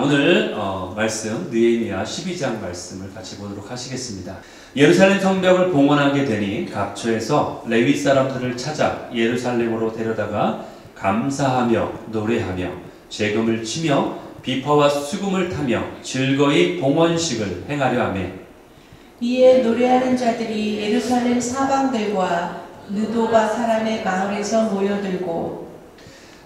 오늘 말씀 느헤미야 12장 말씀을 같이 보도록 하시겠습니다. 예루살렘 성벽을 봉헌하게 되니 각처에서 레위 사람들을 찾아 예루살렘으로 데려다가 감사하며 노래하며 재금을 치며 비파와 수금을 타며 즐거이 봉헌식을 행하려 하며 이에 노래하는 자들이 예루살렘 사방들과 느도바 사람의 마을에서 모여들고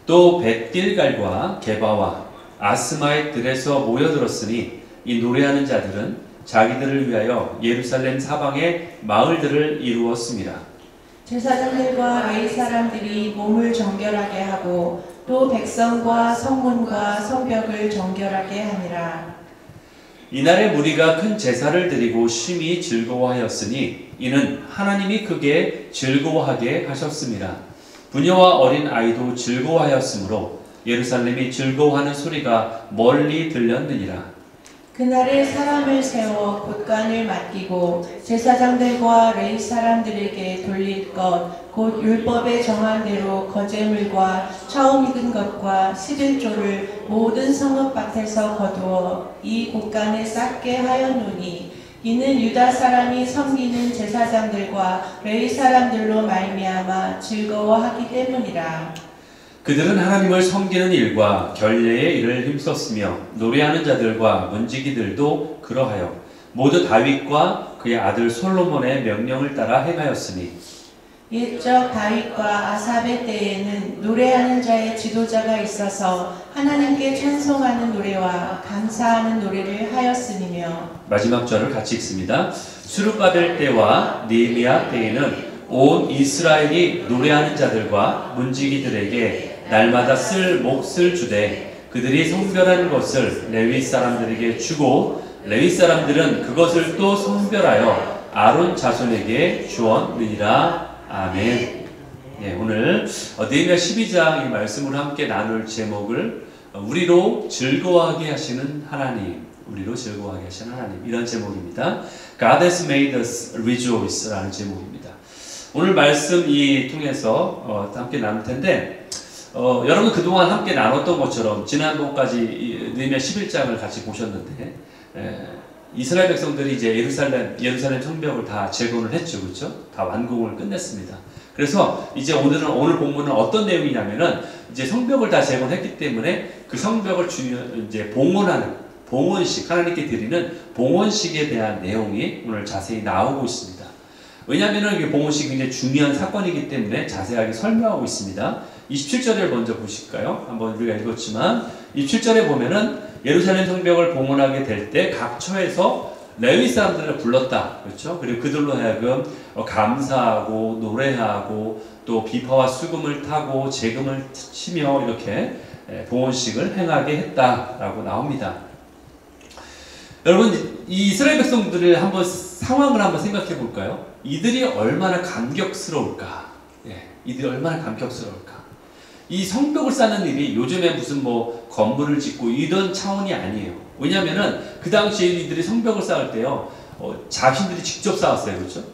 또 벳길갈과 게바와 아스마의 들에서 모여들었으니 이 노래하는 자들은 자기들을 위하여 예루살렘 사방의 마을들을 이루었습니다. 제사장들과 레위 사람들이 몸을 정결하게 하고 또 백성과 성문과 성벽을 정결하게 하니라. 이날에 무리가 큰 제사를 드리고 심히 즐거워하였으니 이는 하나님이 크게 즐거워하게 하셨습니다. 부녀와 어린 아이도 즐거워하였으므로 예루살렘이 즐거워하는 소리가 멀리 들렸느니라. 그날에 사람을 세워 곳간을 맡기고 제사장들과 레위 사람들에게 돌릴 것 곧 율법에 정한 대로 거제물과 처음 익은 것과 11조를 모든 성읍밭에서 거두어 이 곳간에 쌓게 하였노니 이는 유다 사람이 섬기는 제사장들과 레위 사람들로 말미암아 즐거워하기 때문이라. 그들은 하나님을 섬기는 일과 결례의 일을 힘썼으며 노래하는 자들과 문지기들도 그러하여 모두 다윗과 그의 아들 솔로몬의 명령을 따라 행하였으니 옛적 다윗과 아삽의 때에는 노래하는 자의 지도자가 있어서 하나님께 찬송하는 노래와 감사하는 노래를 하였으니며. 마지막 절을 같이 읽습니다. 수르바벨 때와 느헤미야 때에는 온 이스라엘이 노래하는 자들과 문지기들에게 날마다 쓸 몫을 주되 그들이 성별하는 것을 레위 사람들에게 주고 레위 사람들은 그것을 또 성별하여 아론 자손에게 주었느니라. 아멘. 예, 오늘 느헤미야 12장 이 말씀으로 함께 나눌 제목을 우리로 즐거워하게 하시는 하나님, 우리로 즐거워하게 하시는 하나님, 이런 제목입니다. God has made us rejoice 라는 제목입니다. 오늘 말씀 이 통해서 함께 나눌 텐데 여러분 그동안 함께 나눴던 것처럼 지난번까지 느헤미야 11장을 같이 보셨는데 이스라엘 백성들이 이제 예루살렘 성벽을 다 재건을 했죠, 그렇죠? 다 완공을 끝냈습니다. 그래서 이제 오늘 본문은 어떤 내용이냐면은 이제 성벽을 다 재건했기 때문에 그 성벽을 이제 봉헌하는 봉헌식, 하나님께 드리는 봉헌식에 대한 내용이 오늘 자세히 나오고 있습니다. 왜냐하면은 이게 봉헌식이 굉장히 중요한 사건이기 때문에 자세하게 설명하고 있습니다. 27절을 먼저 보실까요? 한번 우리가 읽었지만 27절에 보면은 예루살렘 성벽을 봉헌하게 될 때 각처에서 레위 사람들을 불렀다. 그렇죠? 그리고 그들로 하여금 감사하고 노래하고 또 비파와 수금을 타고 재금을 치며 이렇게 봉헌식을 행하게 했다라고 나옵니다. 여러분 이 이스라엘 백성들을 상황을 한번 생각해 볼까요? 이들이 얼마나 감격스러울까? 이들이 얼마나 감격스러울까? 이 성벽을 쌓는 일이 요즘에 무슨 건물을 짓고 이런 차원이 아니에요. 왜냐면은 그 당시에 이들이 성벽을 쌓을 때요, 자신들이 직접 쌓았어요. 그렇죠?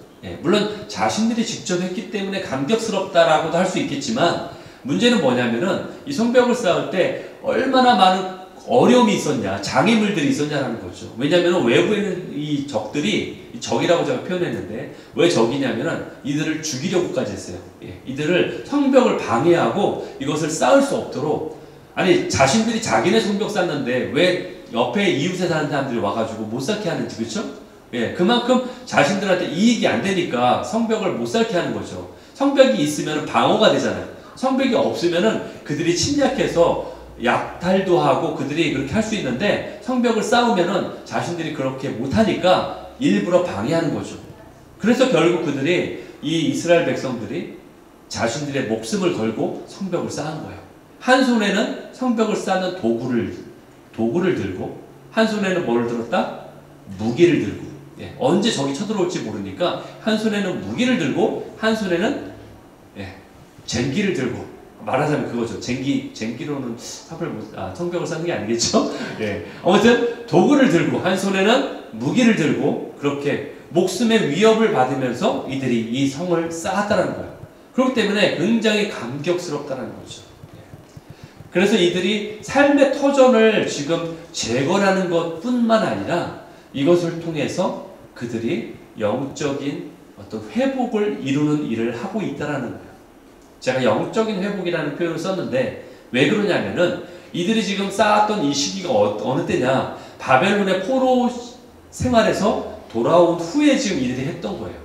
물론 자신들이 직접 했기 때문에 감격스럽다라고도 할 수 있겠지만 문제는 뭐냐면은 이 성벽을 쌓을 때 얼마나 많은 어려움이 있었냐, 장애물들이 있었냐라는 거죠. 왜냐하면 외부에는 이 적들이 적이라고 제가 표현했는데 왜 적이냐면은 이들을 죽이려고까지 했어요. 이들을 성벽을 방해하고 이것을 쌓을 수 없도록, 아니 자신들이 자기네 성벽 쌓는데 왜 옆에 이웃에 사는 사람들이 와가지고 못 쌓게 하는지, 그렇죠? 그만큼 자신들한테 이익이 안 되니까 성벽을 못 쌓게 하는 거죠. 성벽이 있으면 방어가 되잖아요. 성벽이 없으면은 그들이 침략해서 약탈도 하고 그들이 그렇게 할 수 있는데 성벽을 쌓으면은 자신들이 그렇게 못하니까 일부러 방해하는 거죠. 그래서 결국 그들이 이 이스라엘 백성들이 자신들의 목숨을 걸고 성벽을 쌓은 거예요. 한 손에는 성벽을 쌓는 도구를 들고 한 손에는 뭘 들었다? 무기를 들고. 언제 적이 쳐들어올지 모르니까 한 손에는 무기를 들고 한 손에는 쟁기를 들고, 말하자면 그거죠. 쟁기로는 성벽을 쌓는 게 아니겠죠? 아무튼 도구를 들고 한 손에는 무기를 들고 그렇게 목숨의 위협을 받으면서 이들이 이 성을 쌓았다는 거예요. 그렇기 때문에 굉장히 감격스럽다는 거죠. 그래서 이들이 삶의 터전을 지금 재건하는 것뿐만 아니라 이것을 통해서 그들이 영적인 어떤 회복을 이루는 일을 하고 있다라는 거예요. 제가 영적인 회복이라는 표현을 썼는데 왜 그러냐면은 이들이 지금 쌓았던 이 시기가 어느 때냐, 바벨론의 포로 생활에서 돌아온 후에 지금 이들이 했던 거예요.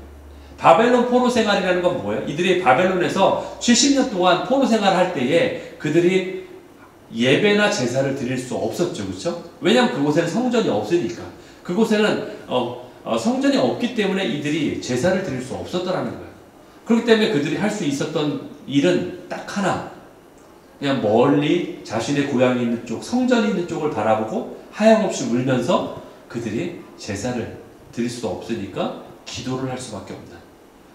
바벨론 포로 생활이라는 건 뭐예요? 이들이 바벨론에서 70년 동안 포로 생활을 할 때에 그들이 예배나 제사를 드릴 수 없었죠. 그렇죠? 왜냐하면 그곳에는 성전이 없으니까. 그곳에는 성전이 없기 때문에 이들이 제사를 드릴 수 없었다라는 거예요. 그렇기 때문에 그들이 할 수 있었던 일은 딱 하나, 그냥 멀리 자신의 고향이 있는 쪽, 성전이 있는 쪽을 바라보고 하염없이 울면서 그들이 제사를 드릴 수 없으니까 기도를 할 수밖에 없는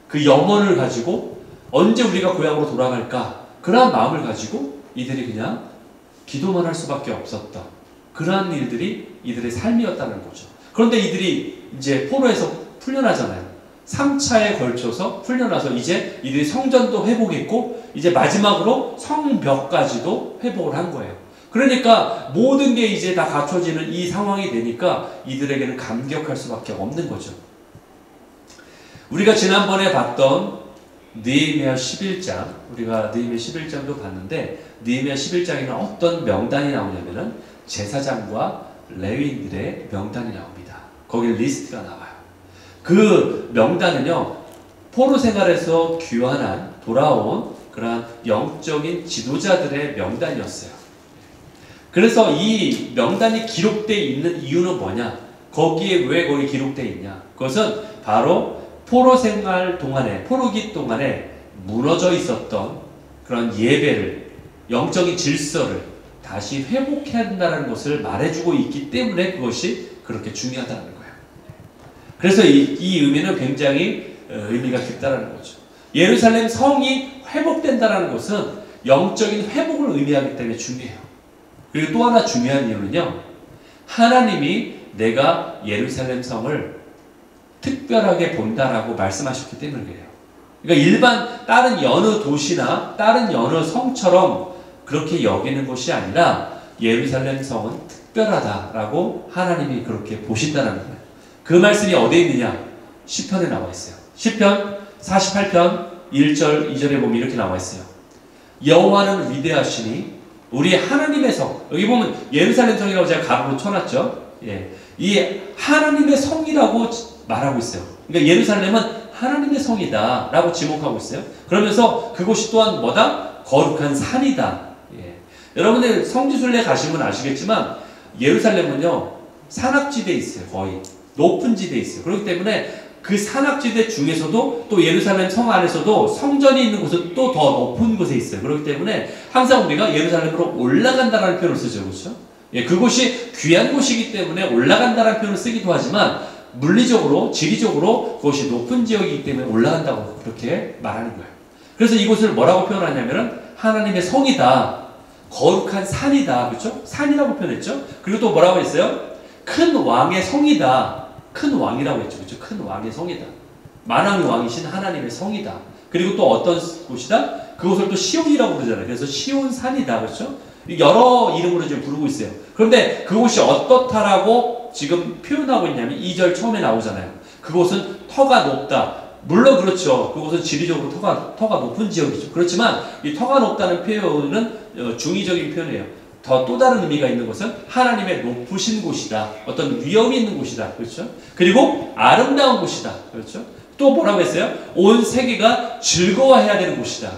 그 염원을 가지고 언제 우리가 고향으로 돌아갈까, 그러한 마음을 가지고 이들이 그냥 기도만 할 수밖에 없었던 그러한 일들이 이들의 삶이었다는 거죠. 그런데 이들이 이제 포로에서 풀려나잖아요. 3차에 걸쳐서 풀려나서 이제 이들이 성전도 회복했고 이제 마지막으로 성벽까지도 회복을 한 거예요. 그러니까 모든 게 이제 다 갖춰지는 이 상황이 되니까 이들에게는 감격할 수밖에 없는 거죠. 우리가 지난번에 봤던 느헤미야 11장, 우리가 느헤미야 11장도 봤는데 느헤미야 11장에는 어떤 명단이 나오냐면은 제사장과 레위인들의 명단이 나옵니다. 거기 리스트가 나와요. 그 명단은요, 포로 생활에서 귀환한 돌아온 그러한 영적인 지도자들의 명단이었어요. 그래서 이 명단이 기록되어 있는 이유는 뭐냐? 거기에 왜 거기 기록되어 있냐? 그것은 바로 포로 생활 동안에, 포로기 동안에 무너져 있었던 그런 예배를, 영적인 질서를 다시 회복해야 한다는 것을 말해주고 있기 때문에 그것이 그렇게 중요하다는 거예요. 그래서 이 의미는 굉장히 의미가 깊다는 거죠. 예루살렘 성이 회복된다는 것은 영적인 회복을 의미하기 때문에 중요해요. 그리고 또 하나 중요한 이유는요, 하나님이 내가 예루살렘 성을 특별하게 본다라고 말씀하셨기 때문에 그래요. 그러니까 일반 다른 여느 도시나 다른 여느 성처럼 그렇게 여기는 것이 아니라 예루살렘 성은 특별하다라고 하나님이 그렇게 보신다는 거예요. 그 말씀이 어디에 있느냐? 시편에 나와 있어요. 시편 48편 1절 2절에 보면 이렇게 나와 있어요. 여호와는 위대하시니 우리 하나님의 성, 여기 보면 예루살렘 성이라고 제가 가로로 쳐놨죠. 예, 이 하나님의 성이라고 말하고 있어요. 그러니까 예루살렘은 하나님의 성이다 라고 지목하고 있어요. 그러면서 그곳이 또한 뭐다? 거룩한 산이다. 예. 여러분들 성지순례 가시면 아시겠지만 예루살렘은요 산악지대에 있어요. 거의 높은 지대에 있어요. 그렇기 때문에 그 산악지대 중에서도 또 예루살렘 성 안에서도 성전이 있는 곳은 또 더 높은 곳에 있어요. 그렇기 때문에 항상 우리가 예루살렘으로 올라간다라는 표현을 쓰죠. 그렇죠? 예, 그곳이 귀한 곳이기 때문에 올라간다라는 표현을 쓰기도 하지만 물리적으로, 지리적으로 그것이 높은 지역이기 때문에 올라간다고 그렇게 말하는 거예요. 그래서 이곳을 뭐라고 표현하냐면은 하나님의 성이다. 거룩한 산이다. 그렇죠? 산이라고 표현했죠? 그리고 또 뭐라고 했어요? 큰 왕의 성이다. 큰 왕이라고 했죠. 그렇죠? 큰 왕의 성이다. 만왕의 왕이신 하나님의 성이다. 그리고 또 어떤 곳이다? 그곳을 또 시온이라고 그러잖아요. 그래서 시온산이다. 그렇죠? 여러 이름으로 지금 부르고 있어요. 그런데 그곳이 어떻다라고 지금 표현하고 있냐면 2절 처음에 나오잖아요. 그곳은 터가 높다. 물론 그렇죠. 그곳은 지리적으로 터가 높은 지역이죠. 그렇지만 이 터가 높다는 표현은 중의적인 표현이에요. 또 다른 의미가 있는 것은 하나님의 높으신 곳이다. 어떤 위엄이 있는 곳이다. 그렇죠? 그리고 아름다운 곳이다. 그렇죠? 또 뭐라고 했어요? 온 세계가 즐거워해야 되는 곳이다.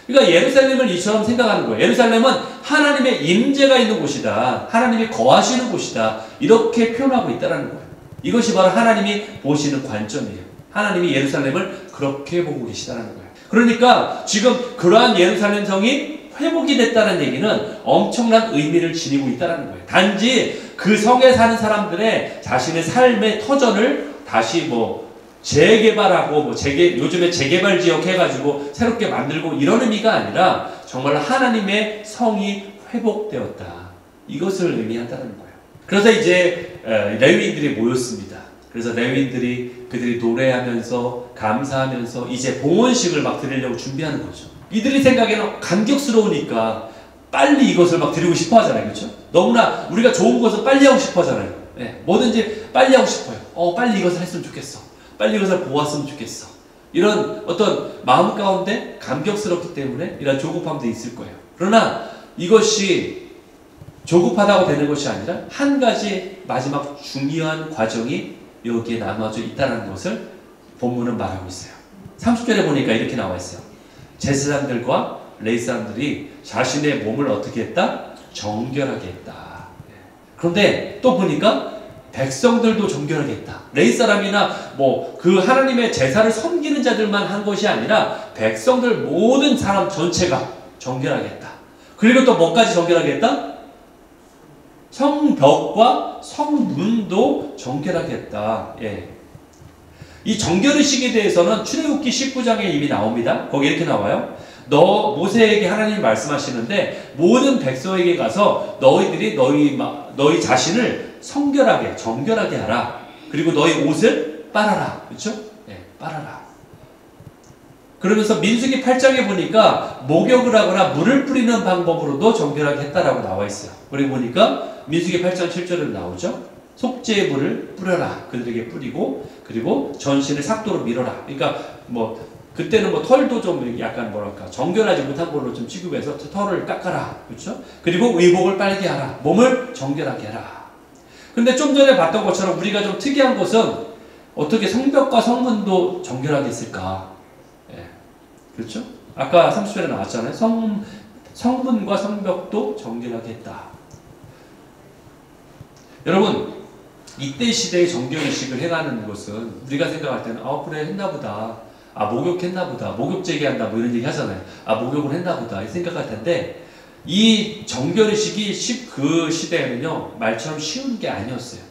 그러니까 예루살렘을 이처럼 생각하는 거예요. 예루살렘은 하나님의 임재가 있는 곳이다. 하나님이 거하시는 곳이다. 이렇게 표현하고 있다는 거예요. 이것이 바로 하나님이 보시는 관점이에요. 하나님이 예루살렘을 그렇게 보고 계시다는 거예요. 그러니까 지금 그러한 예루살렘 성이 회복이 됐다는 얘기는 엄청난 의미를 지니고 있다는 거예요. 단지 그 성에 사는 사람들의 자신의 삶의 터전을 다시 재개발하고 요즘에 재개발 지역 해가지고 새롭게 만들고 이런 의미가 아니라 정말 하나님의 성이 회복되었다. 이것을 의미한다는 거예요. 그래서 이제 레위인들이 모였습니다. 그래서 레위인들이 그들이 노래하면서 감사하면서 이제 봉헌식을 막 드리려고 준비하는 거죠. 이들이 생각에는 감격스러우니까 빨리 이것을 막 드리고 싶어 하잖아요. 그렇죠? 너무나 우리가 좋은 것을 빨리 하고 싶어 하잖아요. 예, 뭐든지 빨리 하고 싶어요. 빨리 이것을 했으면 좋겠어. 빨리 이것을 보았으면 좋겠어. 이런 어떤 마음 가운데 감격스럽기 때문에 이런 조급함도 있을 거예요. 그러나 이것이 조급하다고 되는 것이 아니라 한 가지 마지막 중요한 과정이 여기에 남아져 있다는 것을 본문은 말하고 있어요. 30절에 보니까 이렇게 나와 있어요. 제사장들과 레위 사람들이 자신의 몸을 어떻게 했다? 정결하게 했다. 그런데 또 보니까 백성들도 정결하게 했다. 레위 사람이나 뭐 그 하나님의 제사를 섬기는 자들만 한 것이 아니라 백성들 모든 사람 전체가 정결하게 했다. 그리고 또 뭐까지 정결하게 했다? 성벽과 성문도 정결하게 했다. 예. 이 정결의식에 대해서는 출애굽기 19장에 이미 나옵니다. 거기 이렇게 나와요. 모세에게 하나님이 말씀하시는데 모든 백성에게 가서 너희들이 너희 자신을 성결하게 정결하게 하라. 그리고 너희 옷을 빨아라. 그렇죠? 네, 빨아라. 그러면서 민수기 8장에 보니까 목욕을 하거나 물을 뿌리는 방법으로도 정결하게 했다라고 나와 있어요. 그리고 보니까 민수기 8장 7절에 나오죠. 속죄의 물을 뿌려라. 그들에게 뿌리고 그리고 전신을 삭도로 밀어라. 그러니까 뭐 그때는 뭐 털도 좀 약간 뭐랄까 정결하지 못한 걸로 좀 취급해서 털을 깎아라. 그렇죠? 그리고 의복을 빨게 하라. 몸을 정결하게 하라. 근데 좀 전에 봤던 것처럼 우리가 좀 특이한 것은 어떻게 성벽과 성문도 정결하게 했을까? 예. 그렇죠? 아까 30절에 나왔잖아요. 성문과 성벽도 정결하게 했다. 여러분, 이때 시대의 정결의식을 해가는 것은 우리가 생각할 때는 그래 했나보다. 목욕했나보다. 목욕 제기한다. 뭐 이런 얘기 하잖아요. 목욕을 했나보다. 이 생각할 텐데 이 정결의식이 그 시대에는요 말처럼 쉬운 게 아니었어요.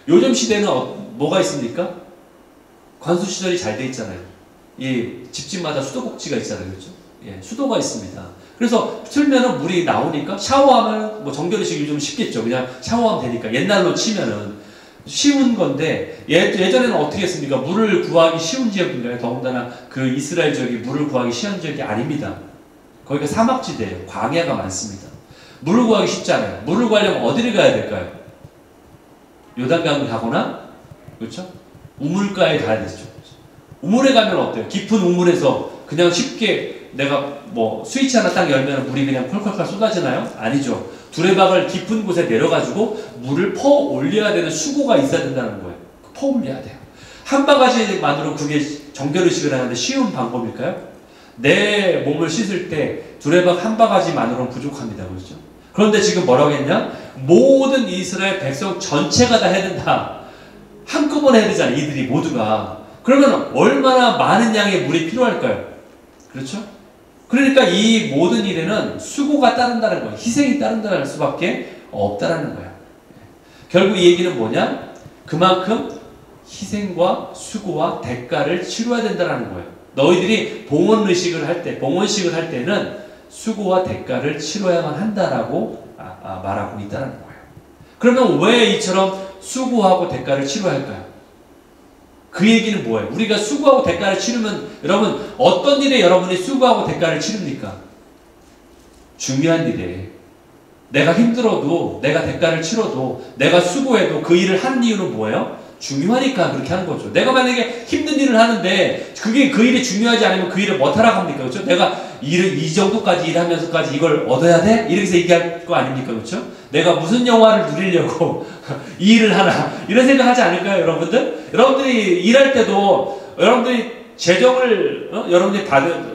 요즘 시대는 뭐가 있습니까? 관수 시설이 잘 돼 있잖아요. 이 집집마다 수도꼭지가 있잖아요. 그렇죠? 예, 수도가 있습니다. 그래서 틀면은 물이 나오니까 샤워하면 뭐 정결의식이 좀 쉽겠죠. 그냥 샤워하면 되니까. 옛날로 치면은 쉬운 건데 예전에는 어떻게 했습니까? 물을 구하기 쉬운 지역인가요? 더군다나 그 이스라엘 지역이 물을 구하기 쉬운 지역이 아닙니다. 거기가 사막지대예요. 광야가 많습니다. 물을 구하기 쉽지 않아요. 물을 구하려면 어디를 가야 될까요? 요단강을 가거나 그렇죠? 우물가에 가야 되죠. 우물에 가면 어때요? 깊은 우물에서 그냥 쉽게 내가 뭐 스위치 하나 딱 열면 물이 그냥 콜콜콜 쏟아지나요? 아니죠. 두레박을 깊은 곳에 내려가지고 물을 퍼 올려야 되는 수고가 있어야 된다는 거예요. 퍼 올려야 돼요. 한 바가지만으로 그게 정결의식을 하는데 쉬운 방법일까요? 내 몸을 씻을 때 두레박 한 바가지만으로는 부족합니다. 그렇죠? 그런데 지금 뭐라고 했냐? 모든 이스라엘 백성 전체가 다 해야 된다. 한꺼번에 해야 되잖아요. 이들이 모두가. 그러면 얼마나 많은 양의 물이 필요할까요? 그렇죠? 그러니까 이 모든 일에는 수고가 따른다는 거예요. 희생이 따른다는 수밖에 없다라는 거예요. 결국 이 얘기는 뭐냐? 그만큼 희생과 수고와 대가를 치러야 된다는 거예요. 너희들이 봉헌식을 할 때는 수고와 대가를 치러야만 한다라고 말하고 있다는 거예요. 그러면 왜 이처럼 수고하고 대가를 치러야 할까요? 그 얘기는 뭐예요? 우리가 수고하고 대가를 치르면 여러분 어떤 일에 여러분이 수고하고 대가를 치릅니까? 중요한 일에 내가 힘들어도 내가 대가를 치러도 내가 수고해도 그 일을 하는 이유는 뭐예요? 중요하니까 그렇게 하는 거죠. 내가 만약에 힘든 일을 하는데 그게 그 일이 중요하지 않으면 그 일을 못하라고 합니까? 그렇죠? 내가 이 정도까지 일하면서까지 이걸 얻어야 돼? 이렇게 해서 얘기할 거 아닙니까? 그렇죠? 내가 무슨 영화를 누리려고 이 일을 하나 이런 생각 하지 않을까요? 여러분들? 여러분들이 일할 때도 여러분들이 재정을 여러분들이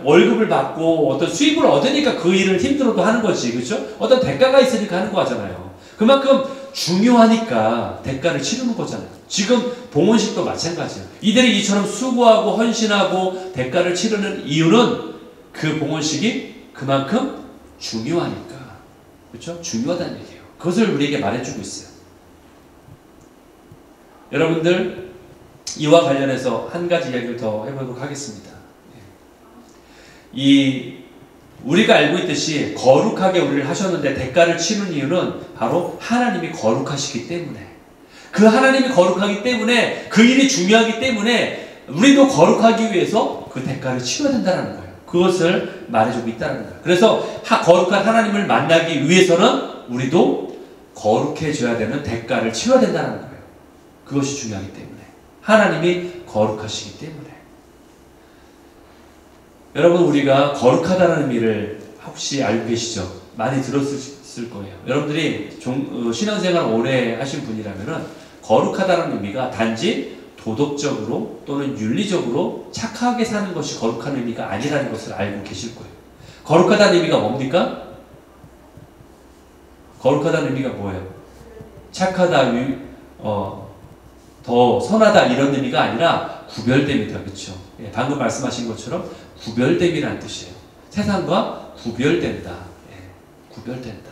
월급을 받고 어떤 수입을 얻으니까 그 일을 힘들어도 하는 거지. 그렇죠? 어떤 대가가 있으니까 하는 거잖아요. 그만큼 중요하니까 대가를 치르는 거잖아요. 지금 봉헌식도 마찬가지예요. 이들이 이처럼 수고하고 헌신하고 대가를 치르는 이유는 그 봉헌식이 그만큼 중요하니까. 그렇죠? 중요하다는 얘기예요. 그것을 우리에게 말해주고 있어요. 여러분들 이와 관련해서 한 가지 이야기를 더 해보도록 하겠습니다. 우리가 알고 있듯이 거룩하게 우리를 하셨는데 대가를 치는 이유는 바로 하나님이 거룩하시기 때문에 그 하나님이 거룩하기 때문에 그 일이 중요하기 때문에 우리도 거룩하기 위해서 그 대가를 치러야 된다는 거예요. 그것을 말해주고 있다는 거예요. 그래서 거룩한 하나님을 만나기 위해서는 우리도 거룩해져야 되는 대가를 치러야 된다는 거예요. 그것이 중요하기 때문에. 하나님이 거룩하시기 때문에. 여러분, 우리가 거룩하다는 의미를 혹시 알고 계시죠? 많이 들었을 거예요. 여러분들이 신앙생활 오래 하신 분이라면 거룩하다는 의미가 단지 도덕적으로 또는 윤리적으로 착하게 사는 것이 거룩한 의미가 아니라는 것을 알고 계실 거예요. 거룩하다는 의미가 뭡니까? 거룩하다는 의미가 뭐예요? 착하다, 더 선하다 이런 의미가 아니라 구별됨이다. 그렇죠? 예, 방금 말씀하신 것처럼 구별됨이라는 뜻이에요. 세상과 구별된다. 예, 구별된다.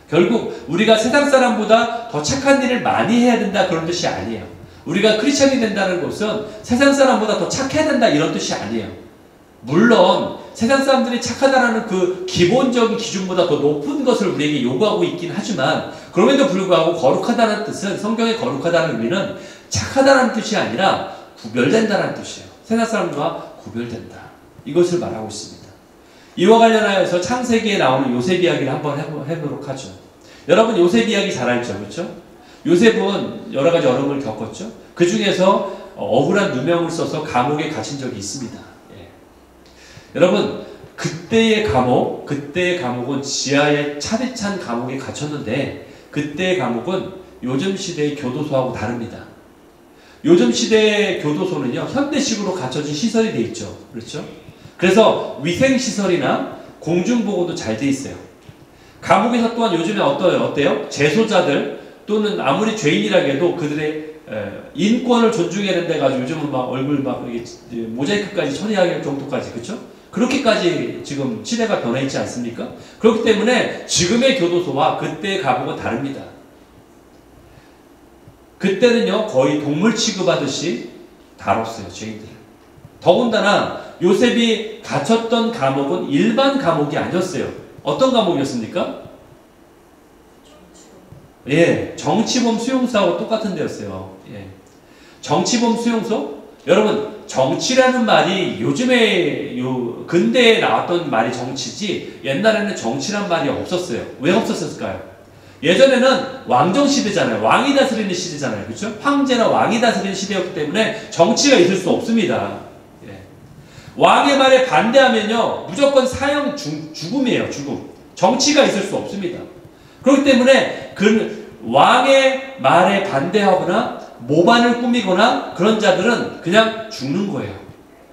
결국 우리가 세상 사람보다 더 착한 일을 많이 해야 된다 그런 뜻이 아니에요. 우리가 크리스천이 된다는 것은 세상 사람보다 더 착해야 된다 이런 뜻이 아니에요. 물론 세상 사람들이 착하다라는 그 기본적인 기준보다 더 높은 것을 우리에게 요구하고 있긴 하지만 그럼에도 불구하고 거룩하다는 뜻은 성경의 거룩하다는 의미는 착하다는 뜻이 아니라 구별된다는 뜻이에요. 세상 사람과 구별된다. 이것을 말하고 있습니다. 이와 관련하여서 창세기에 나오는 요셉 이야기를 한번 해보도록 하죠. 여러분 요셉 이야기 잘 알죠? 그렇죠? 요셉은 여러 가지 어려움을 겪었죠. 그 중에서 억울한 누명을 써서 감옥에 갇힌 적이 있습니다. 예. 여러분 그때의 감옥은 지하에 차디찬 감옥에 갇혔는데 그때의 감옥은 요즘 시대의 교도소하고 다릅니다. 요즘 시대의 교도소는요 현대식으로 갖춰진 시설이 돼 있죠. 그렇죠? 그래서 위생시설이나 공중보건도 잘 돼 있어요. 감옥에서 또한 요즘에 어때요? 재소자들 또는 아무리 죄인이라 해도 그들의 인권을 존중해야 된다 해가지고 요즘은 막 얼굴 막 모자이크까지 처리할 정도까지, 그렇죠? 그렇게까지 지금 시대가 변해 있지 않습니까? 그렇기 때문에 지금의 교도소와 그때의 감옥은 다릅니다. 그때는요 거의 동물 취급하듯이 다뤘어요, 죄인들을. 더군다나 요셉이 갇혔던 감옥은 일반 감옥이 아니었어요. 어떤 감옥이었습니까? 예, 정치범 수용소하고 똑같은 데였어요. 예. 정치범 수용소? 여러분, 정치라는 말이 요즘에 근대에 나왔던 말이 정치지 옛날에는 정치란 말이 없었어요. 왜 없었을까요? 예전에는 왕정시대잖아요. 왕이 다스리는 시대잖아요. 그렇죠? 황제나 왕이 다스리는 시대였기 때문에 정치가 있을 수 없습니다. 예. 왕의 말에 반대하면요 무조건 사형 죽음이에요. 죽음. 정치가 있을 수 없습니다. 그렇기 때문에 그 왕의 말에 반대하거나 모반을 꾸미거나 그런 자들은 그냥 죽는 거예요.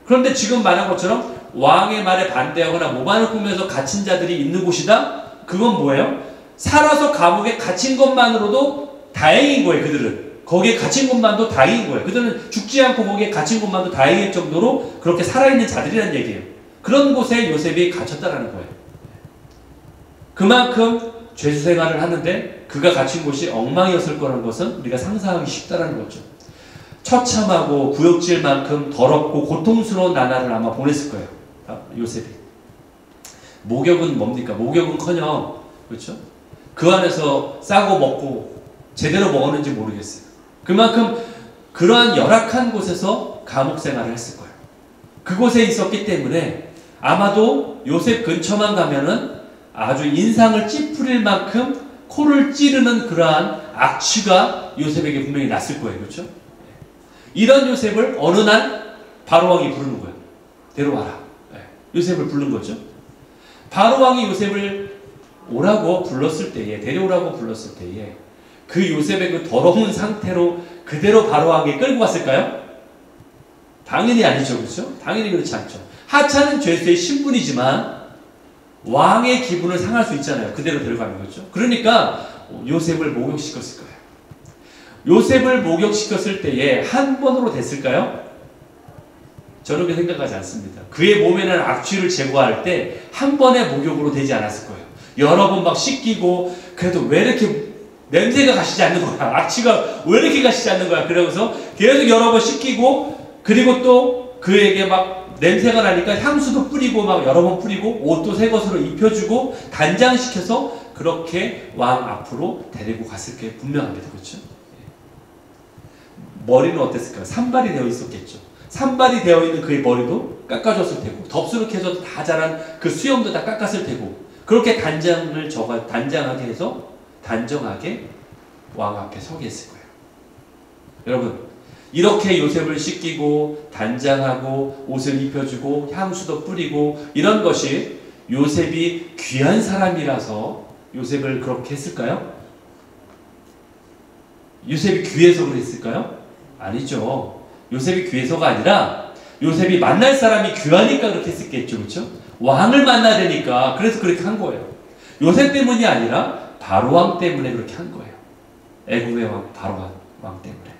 그런데 지금 말한 것처럼 왕의 말에 반대하거나 모반을 꾸며서 갇힌 자들이 있는 곳이다? 그건 뭐예요? 살아서 감옥에 갇힌 것만으로도 다행인 거예요. 그들은 거기에 갇힌 것만도 다행인 거예요. 그들은 죽지 않고 거기에 갇힌 것만도 다행일 정도로 그렇게 살아있는 자들이라는 얘기예요. 그런 곳에 요셉이 갇혔다라는 거예요. 그만큼 죄수 생활을 하는데 그가 갇힌 곳이 엉망이었을 거라는 것은 우리가 상상하기 쉽다는 거죠. 처참하고 구역질만큼 더럽고 고통스러운 나날을 아마 보냈을 거예요. 요셉이. 목욕은 뭡니까? 목욕은커녕, 그렇죠? 그 안에서 싸고 먹고 제대로 먹었는지 모르겠어요. 그만큼 그러한 열악한 곳에서 감옥 생활을 했을 거예요. 그곳에 있었기 때문에 아마도 요셉 근처만 가면은 아주 인상을 찌푸릴 만큼 코를 찌르는 그러한 악취가 요셉에게 분명히 났을 거예요. 그렇죠? 이런 요셉을 어느 날 바로왕이 부르는 거예요. 데려와라. 요셉을 부른 거죠. 바로왕이 요셉을 오라고 불렀을 때에, 데려오라고 불렀을 때에 그 요셉의 그 더러운 상태로 그대로 바로왕에게 끌고 갔을까요? 당연히 아니죠. 그렇죠? 당연히 그렇지 않죠. 하찮은 죄수의 신분이지만 왕의 기분을 상할 수 있잖아요. 그대로 데려가는 거죠. 그러니까 요셉을 목욕시켰을 거예요. 요셉을 목욕시켰을 때에 한 번으로 됐을까요? 저는 그렇게 생각하지 않습니다. 그의 몸에는 악취를 제거할 때 한 번의 목욕으로 되지 않았을 거예요. 여러 번 막 씻기고 그래도 왜 이렇게 냄새가 가시지 않는 거야? 악취가 왜 이렇게 가시지 않는 거야? 그러면서 계속 여러 번 씻기고 그리고 또 그에게 막 냄새가 나니까 향수도 뿌리고 막 여러 번 뿌리고 옷도 새 것으로 입혀주고 단장시켜서 그렇게 왕 앞으로 데리고 갔을 게 분명합니다. 그렇죠? 머리는 어땠을까요? 산발이 되어 있었겠죠. 산발이 되어 있는 그의 머리도 깎아줬을 테고, 덥수룩해서 다 자란 그 수염도 다 깎았을 테고, 그렇게 단정하게 해서 단정하게 왕 앞에 서게 했을 거예요. 여러분, 이렇게 요셉을 씻기고 단장하고 옷을 입혀주고 향수도 뿌리고 이런 것이 요셉이 귀한 사람이라서 요셉을 그렇게 했을까요? 요셉이 귀해서 그랬을까요? 아니죠. 요셉이 귀해서가 아니라 요셉이 만날 사람이 귀하니까 그렇게 했겠죠. 그렇죠? 왕을 만나야 되니까 그래서 그렇게 한 거예요. 요셉 때문이 아니라 바로왕 때문에 그렇게 한 거예요. 애굽의 왕 바로왕 때문에.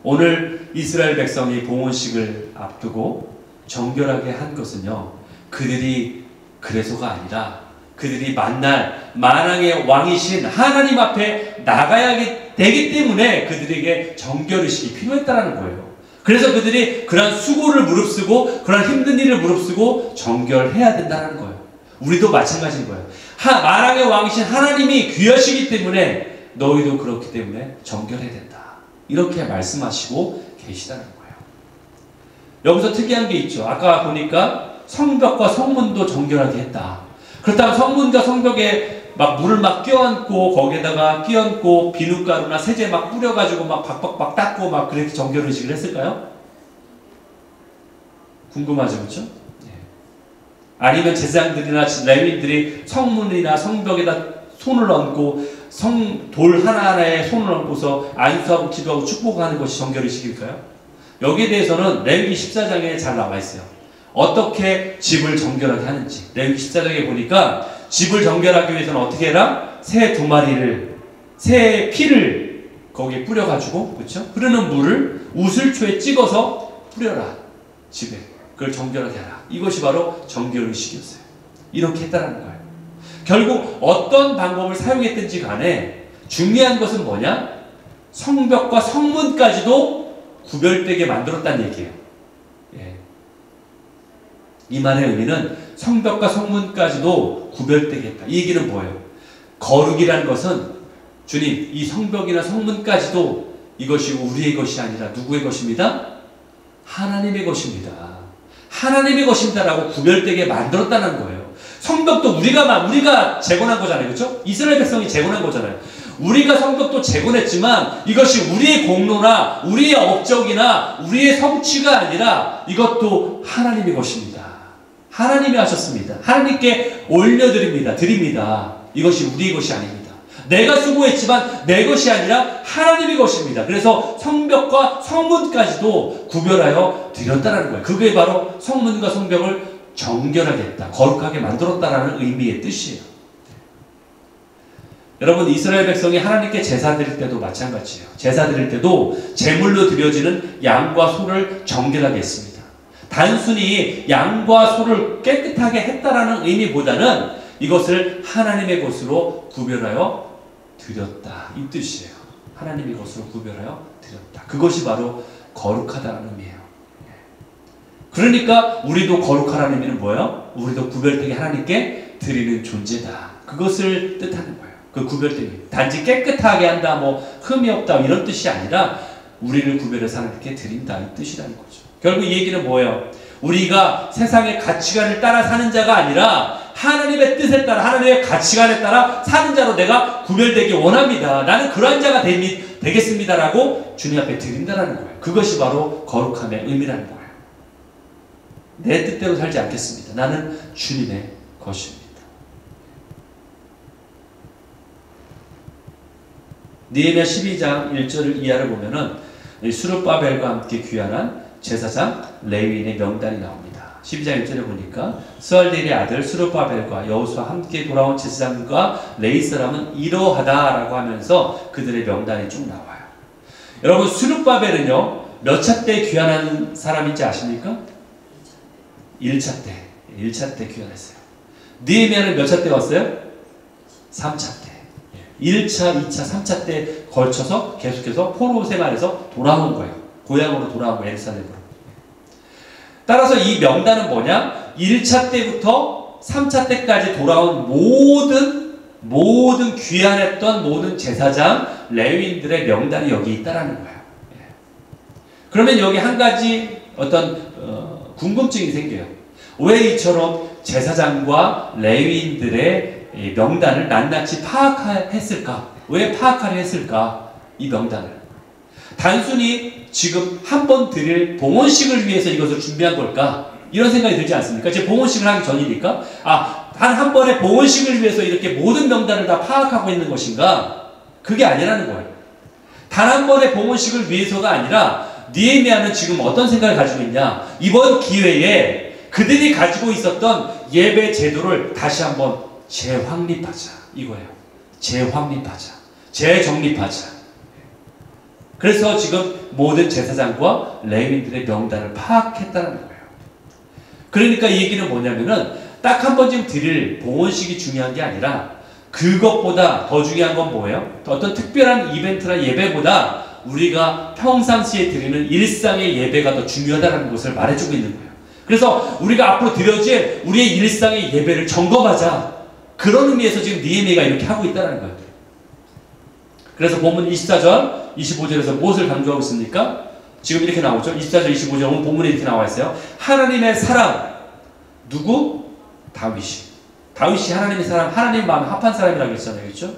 오늘 이스라엘 백성이 봉헌식을 앞두고 정결하게 한 것은요, 그들이 그래서가 아니라 그들이 만날 만왕의 왕이신 하나님 앞에 나가야 되기 때문에 그들에게 정결의식이 필요했다는 거예요. 그래서 그들이 그런 수고를 무릅쓰고 그런 힘든 일을 무릅쓰고 정결해야 된다는 거예요. 우리도 마찬가지인 거예요. 만왕의 왕이신 하나님이 귀하시기 때문에 너희도 그렇기 때문에 정결해야 된다. 이렇게 말씀하시고 계시다는 거예요. 여기서 특이한 게 있죠. 아까 보니까 성벽과 성문도 정결하게 했다. 그렇다면 성문과 성벽에 막 물을 막 껴안고 거기에다가 끼얹고 비눗가루나 세제 막 뿌려가지고 막 박박박 닦고 막 그렇게 정결의식을 했을까요? 궁금하죠, 그렇죠? 아니면 제사장들이나 레위인들이 성문이나 성벽에다 손을 얹고 돌 하나하나에 손을 얹고서 안수하고 기도하고 축복하는 것이 정결의식일까요? 여기에 대해서는 레위기 14장에 잘 나와 있어요. 어떻게 집을 정결하게 하는지. 레위기 14장에 보니까 집을 정결하기 위해서는 어떻게 해라? 새 2마리를, 새의 피를 거기에 뿌려가지고, 그렇죠? 흐르는 물을 우슬초에 찍어서 뿌려라. 집에. 그걸 정결하게 하라. 이것이 바로 정결의식이었어요. 이렇게 했다는 거예요. 결국 어떤 방법을 사용했든지 간에 중요한 것은 뭐냐? 성벽과 성문까지도 구별되게 만들었다는 얘기예요. 예. 이 말의 의미는 성벽과 성문까지도 구별되게 했다. 이 얘기는 뭐예요? 거룩이라는 것은 주님, 이 성벽이나 성문까지도 이것이 우리의 것이 아니라 누구의 것입니다? 하나님의 것입니다. 하나님의 것입니다라고 구별되게 만들었다는 거예요. 성벽도 우리가 재건한 거잖아요. 그렇죠? 이스라엘 백성이 재건한 거잖아요. 우리가 성벽도 재건했지만 이것이 우리의 공로나 우리의 업적이나 우리의 성취가 아니라 이것도 하나님의 것입니다. 하나님이 하셨습니다. 하나님께 드립니다. 이것이 우리의 것이 아닙니다. 내가 수고했지만 내 것이 아니라 하나님의 것입니다. 그래서 성벽과 성문까지도 구별하여 드렸다는 거예요. 그게 바로 성문과 성벽을 정결하게 했다. 거룩하게 만들었다라는 의미의 뜻이에요. 여러분, 이스라엘 백성이 하나님께 제사 드릴 때도 마찬가지예요. 제사 드릴 때도 제물로 드려지는 양과 소를 정결하게 했습니다. 단순히 양과 소를 깨끗하게 했다라는 의미보다는 이것을 하나님의 것으로 구별하여 드렸다. 이 뜻이에요. 하나님의 것으로 구별하여 드렸다. 그것이 바로 거룩하다는 의미예요. 그러니까 우리도 거룩하라는 의미는 뭐예요? 우리도 구별되게 하나님께 드리는 존재다. 그것을 뜻하는 거예요. 그 구별되기. 단지 깨끗하게 한다, 흠이 없다 이런 뜻이 아니라 우리를 구별해서 하나님께 드린다 이 뜻이라는 거죠. 결국 이 얘기는 뭐예요? 우리가 세상의 가치관을 따라 사는 자가 아니라 하나님의 뜻에 따라 하나님의 가치관에 따라 사는 자로 내가 구별되기 원합니다. 나는 그러한 자가 되겠습니다라고 주님 앞에 드린다라는 거예요. 그것이 바로 거룩함의 의미라는 거예요. 내 뜻대로 살지 않겠습니다. 나는 주님의 것입니다. 느헤미야 12장 1절을 이하를 보면은 스룹바벨과 함께 귀환한 제사장 레위인의 명단이 나옵니다. 12장 1절에 보니까 스알델의 아들 스룹바벨과 여호수아와 함께 돌아온 제사장과 레위 사람은 이러하다라고 하면서 그들의 명단이 쭉 나와요. 여러분, 스룹바벨은요 몇 차 때 귀환한 사람인지 아십니까? 1차 때 귀환했어요. 느헤미야는 몇 차 때 왔어요? 3차 때. 1차, 2차, 3차 때 걸쳐서 계속해서 포로 생활에서 돌아온 거예요. 고향으로 돌아온 거예요. 예루살렘으로. 따라서 이 명단은 뭐냐? 1차 때부터 3차 때까지 돌아온 모든 귀환했던 모든 제사장, 레위인들의 명단이 여기 있다라는 거예요. 그러면 여기 한 가지 어떤 궁금증이 생겨요. 왜 이처럼 제사장과 레위인들의 명단을 낱낱이 파악했을까? 왜 파악하려 했을까? 이 명단을. 단순히 지금 한 번 드릴 봉헌식을 위해서 이것을 준비한 걸까? 이런 생각이 들지 않습니까? 지금 봉헌식을 하기 전이니까 단 한 번의 봉헌식을 위해서 이렇게 모든 명단을 다 파악하고 있는 것인가? 그게 아니라는 거예요. 단 한 번의 봉헌식을 위해서가 아니라 느헤미야는 지금 어떤 생각을 가지고 있냐? 이번 기회에 그들이 가지고 있었던 예배 제도를 다시 한번 재확립하자. 이거예요. 재확립하자. 재정립하자. 그래서 지금 모든 제사장과 레위인들의 명단을 파악했다는 거예요. 그러니까 이 얘기는 뭐냐면은 딱 한 번 지금 드릴 봉헌식이 중요한 게 아니라 그것보다 더 중요한 건 뭐예요? 어떤 특별한 이벤트나 예배보다 우리가 평상시에 드리는 일상의 예배가 더 중요하다는 것을 말해주고 있는 거예요. 그래서 우리가 앞으로 드려질 우리의 일상의 예배를 점검하자. 그런 의미에서 지금 느헤미야가 이렇게 하고 있다는 거예요. 그래서 본문 24절, 25절에서 무엇을 강조하고 있습니까? 지금 이렇게 나오죠. 24절, 25절 오늘 본문에 이렇게 나와 있어요. 하나님의 사람 누구? 다윗이. 다윗이 하나님의 사람, 하나님 마음 합한 사람이라고 했잖아요. 그렇죠?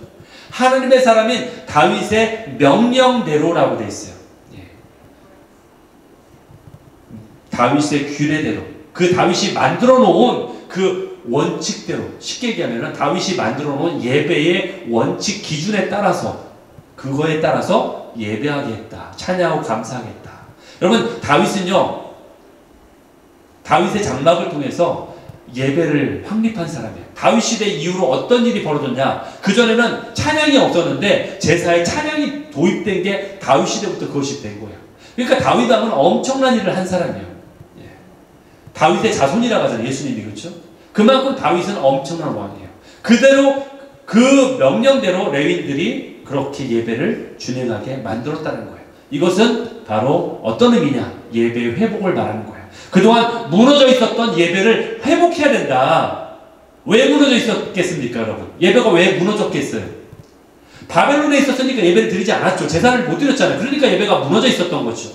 하나님의 사람인 다윗의 명령대로라고 되어 있어요. 예. 다윗의 규례대로, 그 다윗이 만들어 놓은 그 원칙대로, 쉽게 얘기하면 다윗이 만들어 놓은 예배의 원칙 기준에 따라서 그거에 따라서 예배하겠다. 찬양하고 감사하겠다. 여러분 다윗은요. 다윗의 장막을 통해서 예배를 확립한 사람이에요. 다윗 시대 이후로 어떤 일이 벌어졌냐. 그전에는 찬양이 없었는데 제사에 찬양이 도입된 게 다윗 시대부터 그것이 된 거예요. 그러니까 다윗 왕은 엄청난 일을 한 사람이에요. 예. 다윗의 자손이라고 하잖아요. 예수님이. 그렇죠? 그만큼 다윗은 엄청난 왕이에요. 그대로 그 명령대로 레위인들이 그렇게 예배를 준행하게 만들었다는 거예요. 이것은 바로 어떤 의미냐? 예배의 회복을 말하는 거예요. 그동안 무너져 있었던 예배를 회복해야 된다. 왜 무너져 있었겠습니까, 여러분? 예배가 왜 무너졌겠어요? 바벨론에 있었으니까 예배를 드리지 않았죠. 제사를 못 드렸잖아요. 그러니까 예배가 무너져 있었던 거죠.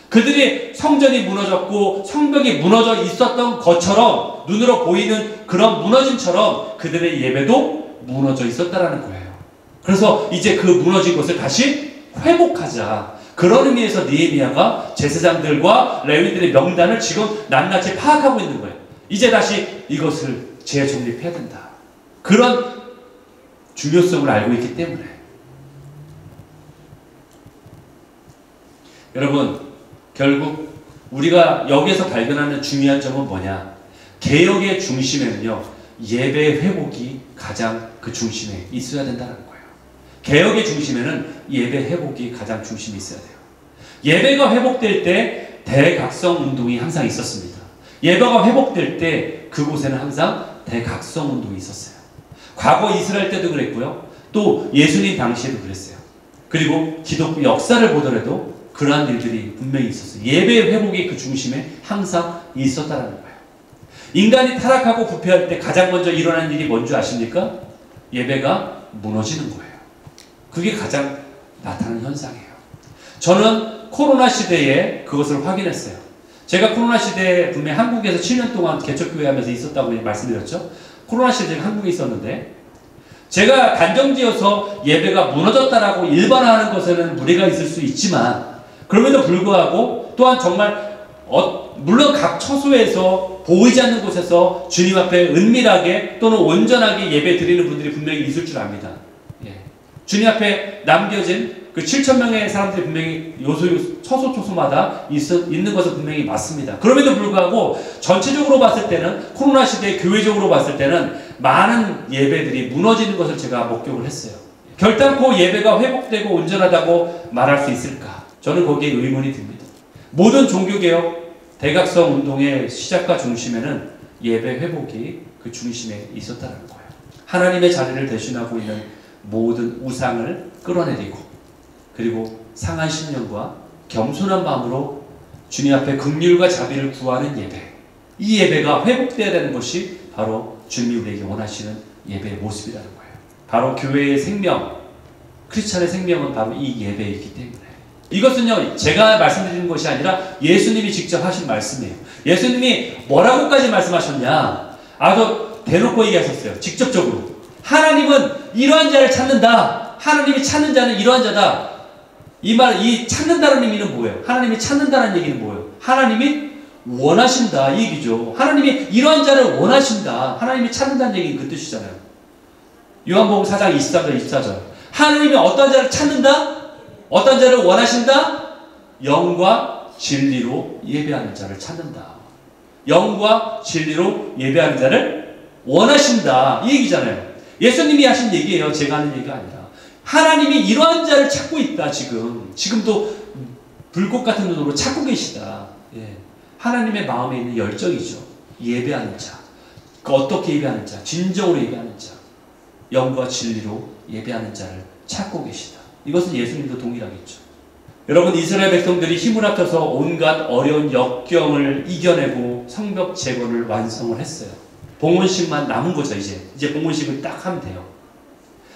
그들이 성전이 무너졌고 성벽이 무너져 있었던 것처럼 눈으로 보이는 그런 무너짐처럼 그들의 예배도 무너져 있었다라는 거예요. 그래서 이제 그 무너진 것을 다시 회복하자. 그런 의미에서 느헤미야가 제사장들과 레위인들의 명단을 지금 낱낱이 파악하고 있는 거예요. 이제 다시 이것을 재정립해야 된다. 그런 중요성을 알고 있기 때문에. 여러분, 결국 우리가 여기에서 발견하는 중요한 점은 뭐냐? 개혁의 중심에는요, 예배 회복이 가장 그 중심에 있어야 된다는 거예요. 개혁의 중심에는 예배 회복이 가장 중심에 있어야 돼요. 예배가 회복될 때 대각성 운동이 항상 있었습니다. 예배가 회복될 때 그곳에는 항상 대각성 운동이 있었어요. 과거 이스라엘 때도 그랬고요. 또 예수님 당시에도 그랬어요. 그리고 기독교 역사를 보더라도 그러한 일들이 분명히 있었어요. 예배의 회복이 그 중심에 항상 있었다는 거예요. 인간이 타락하고 부패할 때 가장 먼저 일어나는 일이 뭔지 아십니까? 예배가 무너지는 거예요. 그게 가장 나타나는 현상이에요. 저는 코로나 시대에 그것을 확인했어요. 제가 코로나 시대에 분명히 한국에서 7년 동안 개척교회 하면서 있었다고 말씀드렸죠. 코로나 시대에 한국에 있었는데 제가 단정지어서 예배가 무너졌다라고 일반화하는 것에는 무리가 있을 수 있지만 그럼에도 불구하고 또한 정말 물론 각 처소에서 보이지 않는 곳에서 주님 앞에 은밀하게 또는 온전하게 예배 드리는 분들이 분명히 있을 줄 압니다. 주님 앞에 남겨진 그 7,000명의 사람들이 분명히 처소마다 있는 것은 분명히 맞습니다. 그럼에도 불구하고 전체적으로 봤을 때는 코로나 시대에 교회적으로 봤을 때는 많은 예배들이 무너지는 것을 제가 목격을 했어요. 결단코 예배가 회복되고 온전하다고 말할 수 있을까? 저는 거기에 의문이 듭니다. 모든 종교개혁 대각성 운동의 시작과 중심에는 예배 회복이 그 중심에 있었다는 거예요. 하나님의 자리를 대신하고 있는 모든 우상을 끌어내리고 그리고 상한 심령과 겸손한 마음으로 주님 앞에 긍휼과 자비를 구하는 예배, 이 예배가 회복되어야 되는 것이 바로 주님이 우리에게 원하시는 예배의 모습이라는 거예요. 바로 교회의 생명, 크리스찬의 생명은 바로 이 예배이기 때문에 이것은요, 제가 말씀드리는 것이 아니라 예수님이 직접 하신 말씀이에요. 예수님이 뭐라고까지 말씀하셨냐? 아주 대놓고 얘기하셨어요. 직접적으로. 하나님은 이러한 자를 찾는다. 하나님이 찾는 자는 이러한 자다. 이 찾는다는 의미는 뭐예요? 하나님이 찾는다는 얘기는 뭐예요? 하나님이 원하신다. 이 얘기죠. 하나님이 이러한 자를 원하신다. 하나님이 찾는다는 얘기는 그 뜻이잖아요. 요한복음 4장 23절, 24절. 하나님이 어떤 자를 찾는다? 어떤 자를 원하신다? 영과 진리로 예배하는 자를 찾는다. 영과 진리로 예배하는 자를 원하신다. 이 얘기잖아요. 예수님이 하신 얘기예요. 제가 하는 얘기가 아니라. 하나님이 이러한 자를 찾고 있다. 지금도 불꽃 같은 눈으로 찾고 계시다. 예. 하나님의 마음에 있는 열정이죠. 예배하는 자. 어떻게 예배하는 자? 진정으로 예배하는 자. 영과 진리로 예배하는 자를 찾고 계시다. 이것은 예수님도 동일하겠죠. 여러분, 이스라엘 백성들이 힘을 합쳐서 온갖 어려운 역경을 이겨내고 성벽 재건을 완성을 했어요. 봉헌식만 남은 거죠. 이제 봉헌식을 딱 하면 돼요.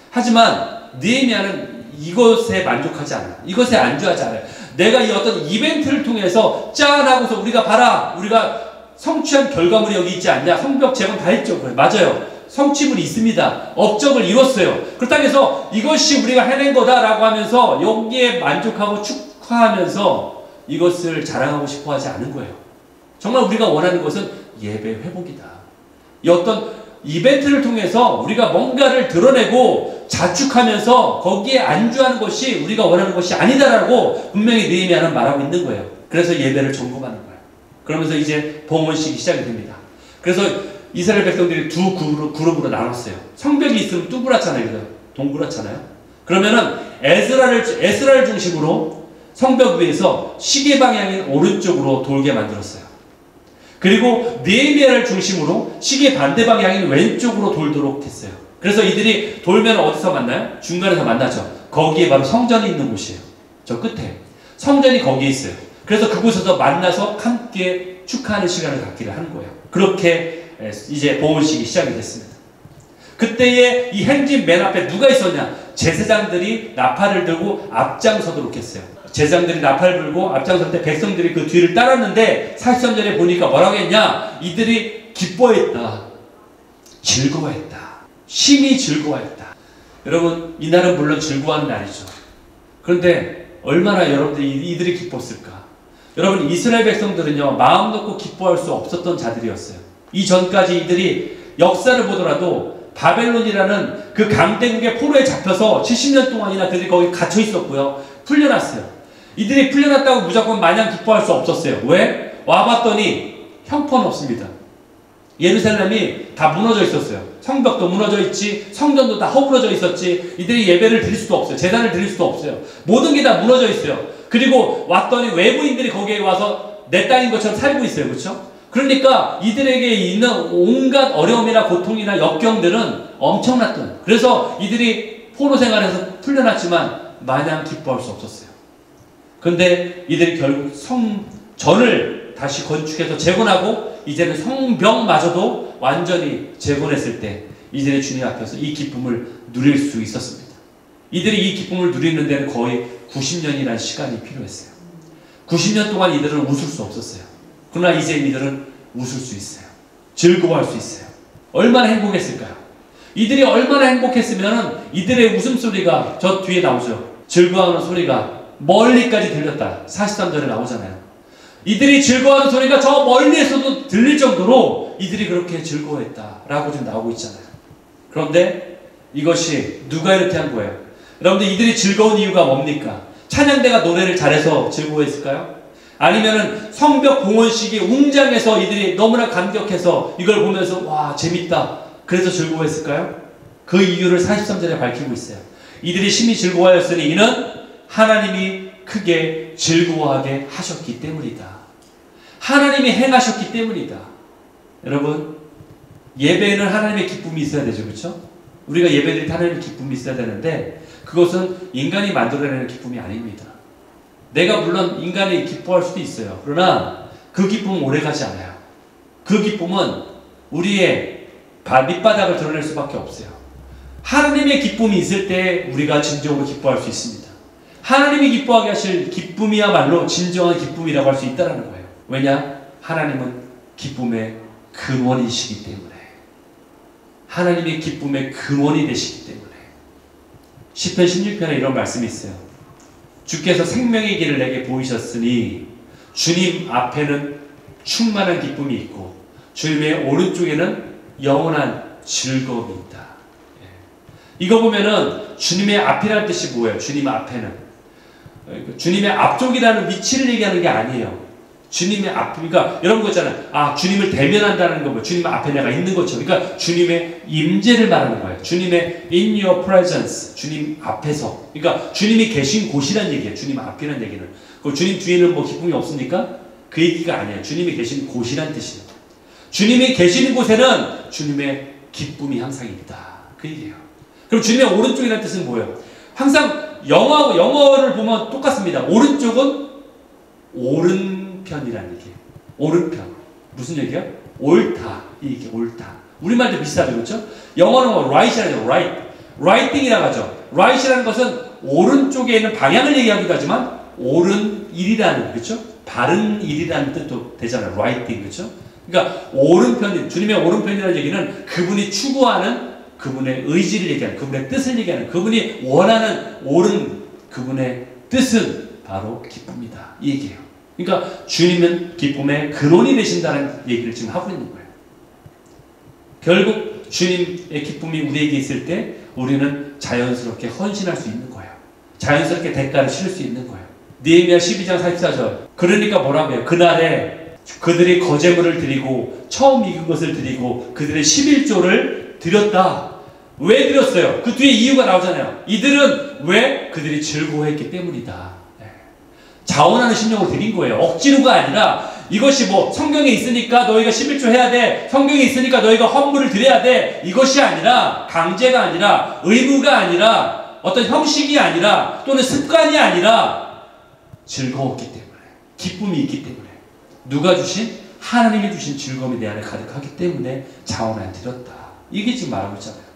하지만 느헤미야는 이것에 만족하지 않아요. 이것에 안주하지 않아요. 내가 이 어떤 이벤트를 통해서 짠 하고서 우리가 봐라, 우리가 성취한 결과물이 여기 있지 않냐. 성벽 재건 다 했죠. 그래, 맞아요. 성취물이 있습니다. 업적을 이뤘어요. 그렇다고 해서 이것이 우리가 해낸 거다라고 하면서 여기에 만족하고 축하하면서 이것을 자랑하고 싶어 하지 않은 거예요. 정말 우리가 원하는 것은 예배 회복이다. 이 어떤 이벤트를 통해서 우리가 뭔가를 드러내고 자축하면서 거기에 안주하는 것이 우리가 원하는 것이 아니다라고 분명히 느헤미야는 말하고 있는 거예요. 그래서 예배를 점검하는 거예요. 그러면서 이제 봉헌식이 시작이 됩니다. 그래서 이스라엘 백성들이 두 그룹으로 나눴어요. 성벽이 있으면 둥그랗잖아요. 동그랗잖아요. 그러면은 에스라를 중심으로 성벽 위에서 시계 방향인 오른쪽으로 돌게 만들었어요. 그리고 느헤미야를 중심으로 시계 반대 방향인 왼쪽으로 돌도록 했어요. 그래서 이들이 돌면 어디서 만나요? 중간에서 만나죠. 거기에 바로 성전이 있는 곳이에요. 저 끝에. 성전이 거기에 있어요. 그래서 그곳에서 만나서 함께 축하하는 시간을 갖기를 하는 거예요. 그렇게 이제 봉헌식이 시작이 됐습니다. 그때에 이 행진 맨 앞에 누가 있었냐? 제사장들이 나팔을 들고 앞장서도록 했어요. 제사장들이 나팔을 불고 앞장설 때 백성들이 그 뒤를 따랐는데 43절에 보니까 뭐라고 했냐? 이들이 기뻐했다. 즐거워했다. 심히 즐거워했다. 여러분, 이날은 물론 즐거워하는 날이죠. 그런데 얼마나 여러분들이 이들이 기뻤을까? 여러분, 이스라엘 백성들은요, 마음 놓고 기뻐할 수 없었던 자들이었어요. 이전까지 이들이 역사를 보더라도 바벨론이라는 그 강대국의 포로에 잡혀서 70년 동안이나 그들이 거기 갇혀 있었고요. 풀려났어요. 이들이 풀려났다고 무조건 마냥 기뻐할 수 없었어요. 왜? 와봤더니 형편없습니다. 예루살렘이 다 무너져 있었어요. 성벽도 무너져 있지, 성전도 다 허물어져 있었지, 이들이 예배를 드릴 수도 없어요. 제단을 드릴 수도 없어요. 모든 게 다 무너져 있어요. 그리고 왔더니 외부인들이 거기에 와서 내 땅인 것처럼 살고 있어요. 그렇죠? 그러니까 이들에게 있는 온갖 어려움이나 고통이나 역경들은 엄청났던. 그래서 이들이 포로 생활에서 풀려났지만 마냥 기뻐할 수 없었어요. 그런데 이들이 결국 성전을 다시 건축해서 재건하고 이제는 성벽마저도 완전히 재건했을 때 이들의 주님 앞에서 이 기쁨을 누릴 수 있었습니다. 이들이 이 기쁨을 누리는 데는 거의 90년이라는 시간이 필요했어요. 90년 동안 이들은 웃을 수 없었어요. 그러나 이제 이들은 웃을 수 있어요. 즐거워할 수 있어요. 얼마나 행복했을까요? 이들이 얼마나 행복했으면 이들의 웃음소리가 저 뒤에 나오죠. 즐거워하는 소리가 멀리까지 들렸다. 43절에 나오잖아요. 이들이 즐거워하는 소리가 저 멀리에서도 들릴 정도로 이들이 그렇게 즐거워했다라고 지금 나오고 있잖아요. 그런데 이것이 누가 이렇게 한 거예요? 여러분들, 이들이 즐거운 이유가 뭡니까? 찬양대가 노래를 잘해서 즐거워했을까요? 아니면은 성벽 봉헌식이 웅장해서 이들이 너무나 감격해서 이걸 보면서 와 재밌다 그래서 즐거워했을까요? 그 이유를 43절에 밝히고 있어요. 이들이 심히 즐거워하였으니 이는 하나님이 크게 즐거워하게 하셨기 때문이다. 하나님이 행하셨기 때문이다. 여러분, 예배에는 하나님의 기쁨이 있어야 되죠. 그렇죠? 우리가 예배드릴 때 하나님의 기쁨이 있어야 되는데 그것은 인간이 만들어내는 기쁨이 아닙니다. 내가 물론 인간이 기뻐할 수도 있어요. 그러나 그 기쁨은 오래가지 않아요. 그 기쁨은 우리의 밑바닥을 드러낼 수밖에 없어요. 하나님의 기쁨이 있을 때 우리가 진정으로 기뻐할 수 있습니다. 하나님이 기뻐하게 하실 기쁨이야말로 진정한 기쁨이라고 할 수 있다는 거예요. 왜냐? 하나님은 기쁨의 근원이시기 때문에. 하나님의 기쁨의 근원이 되시기 때문에. 시편 16편에 이런 말씀이 있어요. 주께서 생명의 길을 내게 보이셨으니 주님 앞에는 충만한 기쁨이 있고 주님의 오른쪽에는 영원한 즐거움이 있다. 이거 보면은 주님의 앞이라는 뜻이 뭐예요? 주님 앞에는 주님의 앞쪽이라는 위치를 얘기하는 게 아니에요. 주님의 앞, 그러니까 이런 거 있잖아요. 아, 주님을 대면한다는 거, 뭐 주님 앞에 내가 있는 것처럼. 그러니까 주님의 임재를 말하는 거예요. 주님의 in your presence, 주님 앞에서. 그러니까 주님이 계신 곳이란 얘기예요. 주님 앞이란 얘기는. 그 주님 뒤에는 뭐 기쁨이 없습니까? 그 얘기가 아니에요. 주님이 계신 곳이란 뜻이에요. 주님이 계시는 곳에는 주님의 기쁨이 항상 있다. 그 얘기예요. 그럼 주님의 오른쪽이라는 뜻은 뭐예요? 항상 영어를 보면 똑같습니다. 오른쪽은 오른편이라는 얘기예요. 오른편. 무슨 얘기야? 옳다. 이 얘기, 옳다. 우리말도 비슷하죠, 그렇죠? 영어는 뭐 right이라죠, right. righting이라고 하죠. right이라는 것은 오른쪽에 있는 방향을 얘기하기도 하지만 옳은 일이라는, 그렇죠? 바른 일이라는 뜻도 되잖아요. righting, 그렇죠? 그러니까 오른편, 주님의 오른편이라는 얘기는 그분이 추구하는 그분의 의지를 얘기하는, 그분의 뜻을 얘기하는, 그분이 원하는 옳은 그분의 뜻은 바로 기쁨이다. 이 얘기예요. 그러니까 주님은 기쁨의 근원이 되신다는 얘기를 지금 하고 있는 거예요. 결국 주님의 기쁨이 우리에게 있을 때 우리는 자연스럽게 헌신할 수 있는 거예요. 자연스럽게 대가를 치를 수 있는 거예요. 느헤미야 12장 44절. 그러니까 뭐라고 해요? 그날에 그들이 거제물을 드리고 처음 익은 것을 드리고 그들의 11조를 드렸다. 왜 드렸어요? 그 뒤에 이유가 나오잖아요. 이들은 왜? 그들이 즐거워했기 때문이다. 자원하는 심령을 드린 거예요. 억지로가 아니라 이것이 뭐 성경에 있으니까 너희가 11조 해야 돼. 성경에 있으니까 너희가 헌물을 드려야 돼. 이것이 아니라 강제가 아니라 의무가 아니라 어떤 형식이 아니라 또는 습관이 아니라 즐거웠기 때문에, 기쁨이 있기 때문에, 누가 주신? 하나님이 주신 즐거움이 내 안에 가득하기 때문에 자원하여 드렸다. 이게 지금 말하고 있잖아요.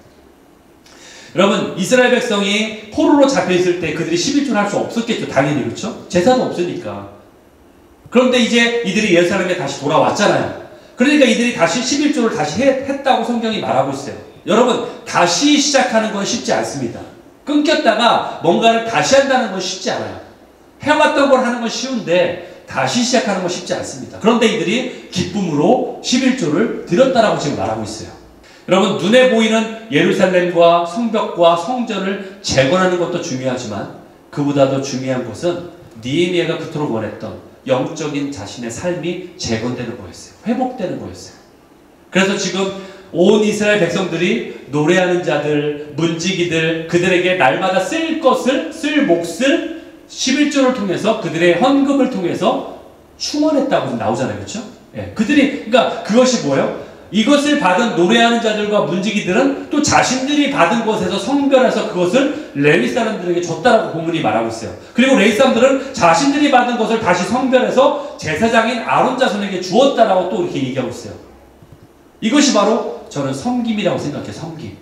여러분, 이스라엘 백성이 포로로 잡혀있을 때 그들이 11조를 할 수 없었겠죠. 당연히, 그렇죠? 제사도 없으니까. 그런데 이제 이들이 예루살렘에 다시 돌아왔잖아요. 그러니까 이들이 다시 11조를 다시 했다고 성경이 말하고 있어요. 여러분, 다시 시작하는 건 쉽지 않습니다. 끊겼다가 뭔가를 다시 한다는 건 쉽지 않아요. 해왔던 걸 하는 건 쉬운데 다시 시작하는 건 쉽지 않습니다. 그런데 이들이 기쁨으로 11조를 드렸다라고 지금 말하고 있어요. 여러분, 눈에 보이는 예루살렘과 성벽과 성전을 재건하는 것도 중요하지만 그보다도 중요한 것은 느헤미야가 그토록 원했던 영적인 자신의 삶이 재건되는 거였어요. 회복되는 거였어요. 그래서 지금 온 이스라엘 백성들이 노래하는 자들, 문지기들, 그들에게 날마다 쓸 몫을 11조를 통해서 그들의 헌금을 통해서 충원했다고 나오잖아요. 그렇죠? 예, 그러니까 그것이 뭐예요? 이것을 받은 노래하는 자들과 문지기들은 또 자신들이 받은 것에서 성별해서 그것을 레위 사람들에게 줬다라고 본문이 말하고 있어요. 그리고 레위 사람들은 자신들이 받은 것을 다시 성별해서 제사장인 아론 자손에게 주었다라고 또 이렇게 얘기하고 있어요. 이것이 바로 저는 섬김이라고 생각해요. 섬김.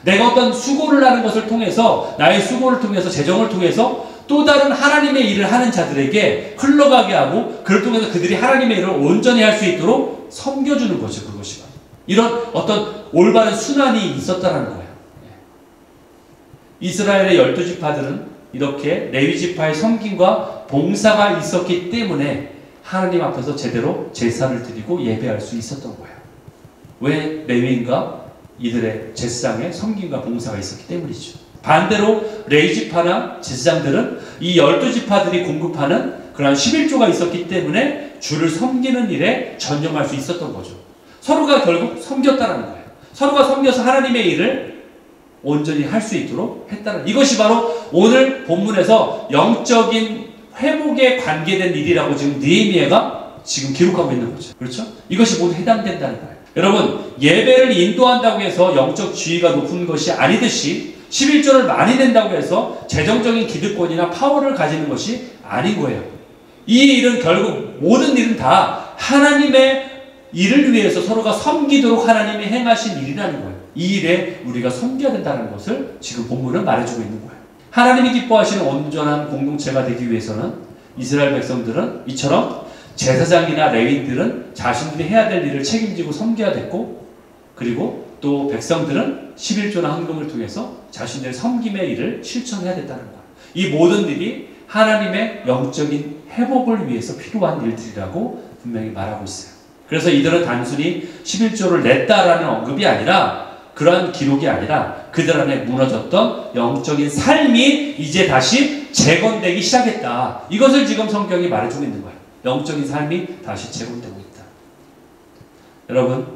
내가 어떤 수고를 하는 것을 통해서, 나의 수고를 통해서, 재정을 통해서 또 다른 하나님의 일을 하는 자들에게 흘러가게 하고 그를 통해서 그들이 하나님의 일을 온전히 할 수 있도록 섬겨주는 거죠. 그것이 이런 어떤 올바른 순환이 있었다는 거예요. 이스라엘의 12지파들은 이렇게 레위지파의 섬김과 봉사가 있었기 때문에 하나님 앞에서 제대로 제사를 드리고 예배할 수 있었던 거예요. 왜? 레위인과 이들의 제사장의 섬김과 봉사가 있었기 때문이죠. 반대로 레위지파나 제사장들은 이 12지파들이 공급하는 그런 11조가 있었기 때문에 주를 섬기는 일에 전념할 수 있었던 거죠. 서로가 결국 섬겼다는 거예요. 서로가 섬겨서 하나님의 일을 온전히 할 수 있도록 했다는, 이것이 바로 오늘 본문에서 영적인 회복에 관계된 일이라고 지금 느헤미야가 지금 기록하고 있는 거죠. 그렇죠? 이것이 모두 해당된다는 거예요. 여러분, 예배를 인도한다고 해서 영적 지위가 높은 것이 아니듯이 11조를 많이 낸다고 해서 재정적인 기득권이나 파워를 가지는 것이 아닌 거예요. 이 일은 결국 모든 일은 다 하나님의 일을 위해서 서로가 섬기도록 하나님이 행하신 일이라는 거예요. 이 일에 우리가 섬겨야 된다는 것을 지금 본문은 말해주고 있는 거예요. 하나님이 기뻐하시는 온전한 공동체가 되기 위해서는 이스라엘 백성들은 이처럼 제사장이나 레위인들은 자신들이 해야 될 일을 책임지고 섬겨야 됐고, 그리고 또 백성들은 11조나 헌금을 통해서 자신들의 섬김의 일을 실천해야 됐다는 거예요. 이 모든 일이 하나님의 영적인 회복을 위해서 필요한 일들이라고 분명히 말하고 있어요. 그래서 이들은 단순히 11조를 냈다라는 언급이 아니라, 그러한 기록이 아니라 그들 안에 무너졌던 영적인 삶이 이제 다시 재건되기 시작했다. 이것을 지금 성경이 말해주고 있는 거예요. 영적인 삶이 다시 재건되고 있다. 여러분,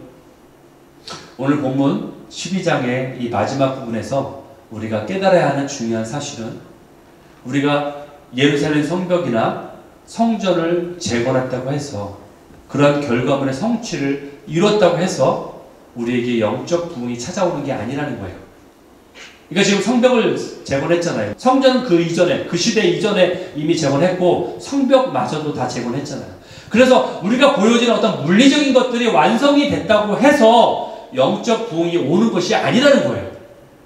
오늘 본문 12장의 이 마지막 부분에서 우리가 깨달아야 하는 중요한 사실은, 우리가 예루살렘 성벽이나 성전을 재건했다고 해서, 그러한 결과물의 성취를 이뤘다고 해서 우리에게 영적 부흥이 찾아오는 게 아니라는 거예요. 그러니까 지금 성벽을 재건했잖아요. 성전은 그 이전에, 그 시대 이전에 이미 재건했고, 성벽마저도 다 재건했잖아요. 그래서 우리가 보여지는 어떤 물리적인 것들이 완성이 됐다고 해서 영적 부흥이 오는 것이 아니라는 거예요.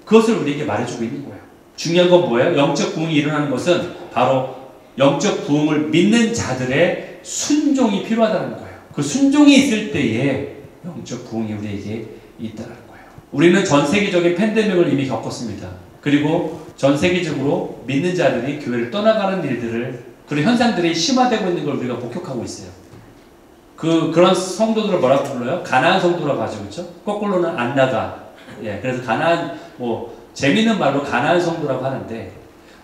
그것을 우리에게 말해주고 있는 거예요. 중요한 건 뭐예요? 영적 부흥이 일어나는 것은 바로 영적 부흥을 믿는 자들의 순종이 필요하다는 거예요. 그 순종이 있을 때에 영적 부흥이 우리에게 있다는 거예요. 우리는 전 세계적인 팬데믹을 이미 겪었습니다. 그리고 전 세계적으로 믿는 자들이 교회를 떠나가는 일들을, 그런 현상들이 심화되고 있는 걸 우리가 목격하고 있어요. 그런 성도들을 뭐라고 불러요? 가나안 성도라고 하죠. 그렇죠? 거꾸로는 안 나가. 예, 그래서 가나안, 재미있는 말로 가나안 성도라고 하는데,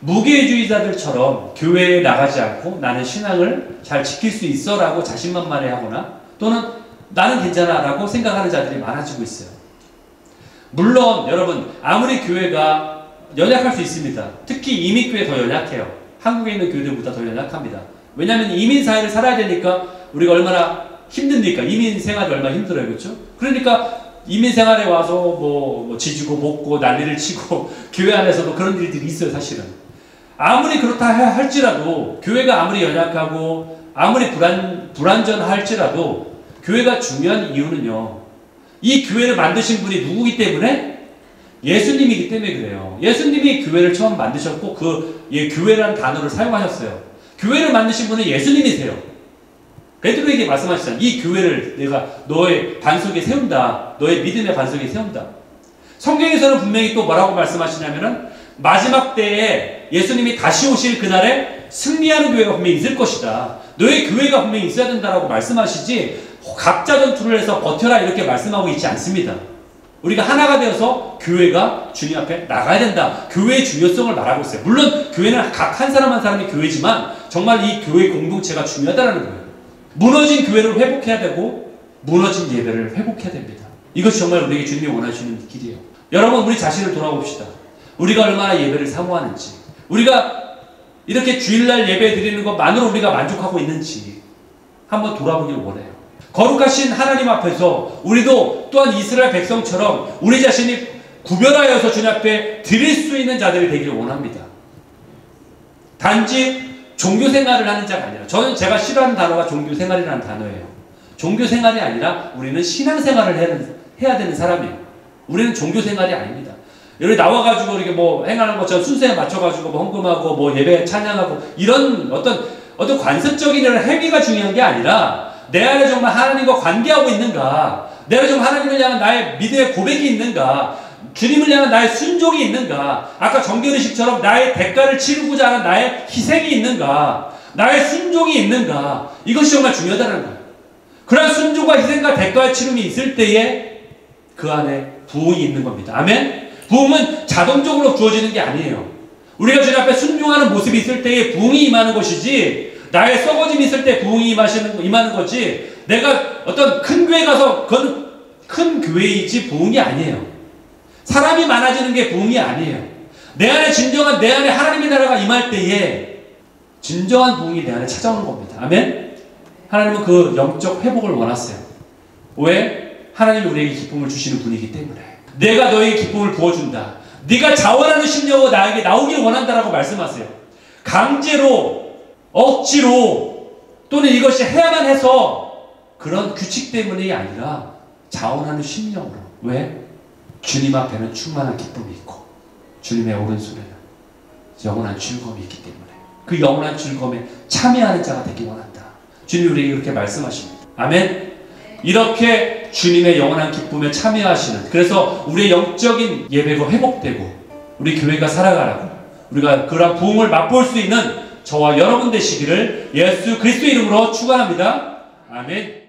무교회주의자들처럼 교회에 나가지 않고 나는 신앙을 잘 지킬 수 있어 라고 자신만만해 하거나, 또는 나는 괜찮아 라고 생각하는 자들이 많아지고 있어요. 물론 여러분, 아무리 교회가 연약할 수 있습니다. 특히 이민교회 더 연약해요. 한국에 있는 교회들보다 더 연약합니다. 왜냐하면 이민사회를 살아야 되니까 우리가 얼마나 힘듭니까? 이민 생활이 얼마나 힘들어요. 그렇죠? 그러니까 이민생활에 와서 뭐 지지고 볶고 난리를 치고 교회 안에서도 그런 일들이 있어요. 사실은 아무리 그렇다 할지라도, 교회가 아무리 연약하고 아무리 불완전할지라도 교회가 중요한 이유는요, 이 교회를 만드신 분이 누구기 때문에? 예수님이기 때문에 그래요. 예수님이 교회를 처음 만드셨고 교회라는 단어를 사용하셨어요. 교회를 만드신 분은 예수님이세요. 베드로에게 말씀하시잖아요. 이 교회를 내가 너의 반석에 세운다. 너의 믿음의 반석에 세운다. 성경에서는 분명히 또 뭐라고 말씀하시냐면은, 마지막 때에 예수님이 다시 오실 그날에 승리하는 교회가 분명히 있을 것이다. 너의 교회가 분명히 있어야 된다라고 말씀하시지, 각자 전투를 해서 버텨라 이렇게 말씀하고 있지 않습니다. 우리가 하나가 되어서 교회가 주님 앞에 나가야 된다. 교회의 중요성을 말하고 있어요. 물론 교회는 각 한 사람 한 사람이 교회지만 정말 이 교회 공동체가 중요하다는 거예요. 무너진 교회를 회복해야 되고 무너진 예배를 회복해야 됩니다. 이것이 정말 우리에게 주님이 원하시는 길이에요. 여러분, 우리 자신을 돌아봅시다. 우리가 얼마나 예배를 사모하는지, 우리가 이렇게 주일날 예배 드리는 것만으로 우리가 만족하고 있는지 한번 돌아보길 원해요. 거룩하신 하나님 앞에서 우리도 또한 이스라엘 백성처럼 우리 자신이 구별하여서 주님 앞에 드릴 수 있는 자들이 되기를 원합니다. 단지 종교생활을 하는 자가 아니라, 제가 싫어하는 단어가 종교생활이라는 단어예요. 종교생활이 아니라 우리는 신앙생활을 해야 되는 사람이에요. 우리는 종교생활이 아닙니다. 여기 나와가지고 이렇게 행하는 것처럼 순서에 맞춰가지고 헌금하고 예배 찬양하고 이런 어떤 관습적인 행위가 중요한 게 아니라, 내 안에 정말 하나님과 관계하고 있는가, 내 안에 정말 하나님을 향한 나의 믿음의 고백이 있는가, 주님을 향한 나의 순종이 있는가, 아까 정결의식처럼 나의 대가를 치르고자 하는 나의 희생이 있는가, 나의 순종이 있는가, 이것이 정말 중요하다는 거예요. 그런 순종과 희생과 대가의 치름이 있을 때에 그 안에 부흥이 있는 겁니다. 아멘? 부흥은 자동적으로 주어지는 게 아니에요. 우리가 주님 앞에 순종하는 모습이 있을 때에 부흥이 임하는 것이지, 나의 썩어짐이 있을 때 부흥이 임하는 거지, 내가 어떤 큰 교회 가서 그건 큰 교회이지 부흥이 아니에요. 사람이 많아지는 게 부흥이 아니에요. 내 안에 하나님의 나라가 임할 때에 진정한 부흥이 내 안에 찾아오는 겁니다. 아멘? 하나님은 그 영적 회복을 원하세요. 왜? 하나님이 우리에게 기쁨을 주시는 분이기 때문에. 내가 너에게 기쁨을 부어준다. 네가 자원하는 심령으로 나에게 나오길 원한다라고 말씀하세요. 강제로, 억지로, 또는 이것이 해야만 해서 그런 규칙 때문이 아니라 자원하는 심령으로. 왜? 주님 앞에는 충만한 기쁨이 있고 주님의 오른손에는 영원한 즐거움이 있기 때문에 그 영원한 즐거움에 참여하는 자가 되기 원한다. 주님 우리에게 그렇게 말씀하십니다. 아멘. 이렇게 주님의 영원한 기쁨에 참여하시는, 그래서 우리의 영적인 예배가 회복되고 우리 교회가 살아가라고 우리가 그런 부흥을 맛볼 수 있는 저와 여러분 되시기를 예수 그리스도 이름으로 축원합니다. 아멘.